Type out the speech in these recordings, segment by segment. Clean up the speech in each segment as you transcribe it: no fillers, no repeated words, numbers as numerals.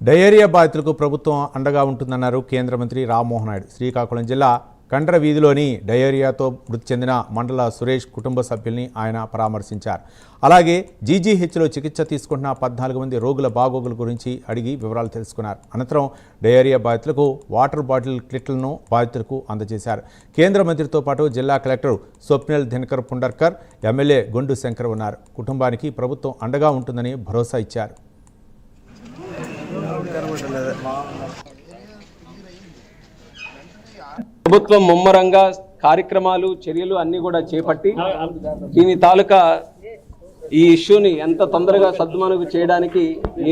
Diarrhoea బాధితులకు ప్రభుత్వం అండగా ఉంటుందన్నారు కేంద్ర మంత్రి రామ్మోహన్ నాయుడు. శ్రీకాకుళం జిల్లా కండ్ర వీధిలోని డయేరియాతో మృతి చెందిన మండల సురేష్ కుటుంబ సభ్యుల్ని ఆయన పరామర్శించారు. అలాగే జీజీహెచ్లో చికిత్స తీసుకుంటున్న 14 మంది రోగుల బాగోగుల గురించి అడిగి వివరాలు తెలుసుకున్నారు. అనంతరం డయేరియా బాధితులకు వాటర్ బాటిల్ కిట్లను బాధితులకు అందజేశారు. కేంద్ర మంత్రితో పాటు జిల్లా కలెక్టర్ స్వప్నిల్ దినకర్ పుండర్కర్, ఎమ్మెల్యే గొండు శంకర్ ఉన్నారు. కుటుంబానికి ప్రభుత్వం అండగా ఉంటుందని భరోసా ఇచ్చారు. ప్రభుత్వం ముమ్మరంగా కార్యక్రమాలు చర్యలు అన్ని కూడా చేపట్టి దీని తాలూకా ఈ ఇష్యూని ఎంత తొందరగా సద్దుమణుగు చేయడానికి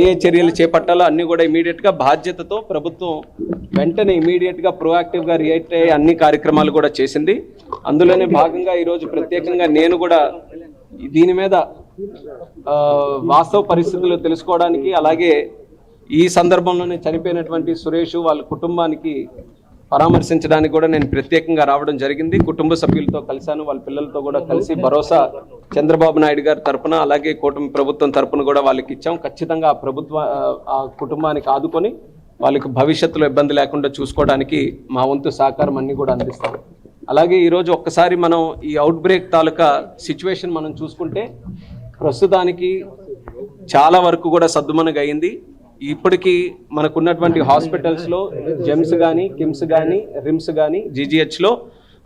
ఏ చర్యలు చేపట్టాలో అన్ని కూడా ఇమీడియట్గా బాధ్యతతో ప్రభుత్వం వెంటనే ఇమీడియట్గా ప్రొయాక్టివ్గా రియాక్ట్ అయ్యే అన్ని కార్యక్రమాలు కూడా చేసింది. అందులోనే భాగంగా ఈరోజు ప్రత్యేకంగా నేను కూడా దీని మీద వాస్తవ పరిస్థితులు తెలుసుకోవడానికి, అలాగే ఈ సందర్భంలోనే చనిపోయినటువంటి సురేష్ వాళ్ళ కుటుంబానికి పరామర్శించడానికి కూడా నేను ప్రత్యేకంగా రావడం జరిగింది. కుటుంబ సభ్యులతో కలిశాను, వాళ్ళ పిల్లలతో కూడా కలిసి భరోసా చంద్రబాబు నాయుడు గారి తరపున, అలాగే కూటమి ప్రభుత్వం తరపున కూడా వాళ్ళకి ఇచ్చాం. ఖచ్చితంగా ఆ కుటుంబానికి ఆదుకొని వాళ్ళకి భవిష్యత్తులో ఇబ్బంది లేకుండా చూసుకోవడానికి మా వంతు సహకారం అన్ని కూడా అందిస్తాం. అలాగే ఈరోజు ఒక్కసారి మనం ఈ అవుట్ బ్రేక్ తాలూకా సిచ్యువేషన్ మనం చూసుకుంటే ప్రస్తుతానికి చాలా వరకు కూడా సద్దుమణుగు అయింది. ఇప్పటికీ మనకున్నటువంటి హాస్పిటల్స్లో జెమ్స్ కానీ, కిమ్స్ కానీ, రిమ్స్ కానీ, జీజీహెచ్లో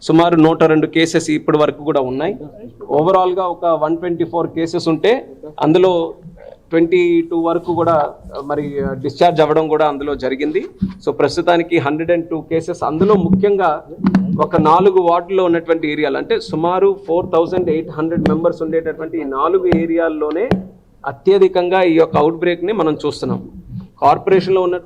సుమారు 102 కేసెస్ ఇప్పటి వరకు కూడా ఉన్నాయి. ఓవరాల్గా ఒక 124 కేసెస్ ఉంటే అందులో 22 వరకు కూడా మరి డిశ్చార్జ్ అవ్వడం కూడా అందులో జరిగింది. సో ప్రస్తుతానికి 102 కేసెస్, అందులో ముఖ్యంగా ఒక 4 వార్డుల్లో ఉన్నటువంటి ఏరియాలు, అంటే సుమారు 4800 మెంబర్స్ ఉండేటటువంటి ఈ 4 ఏరియాల్లోనే అత్యధికంగా ఈ యొక్క అవుట్ బ్రేక్ని మనం చూస్తున్నాం. కార్పొరేషన్లో ఉన్న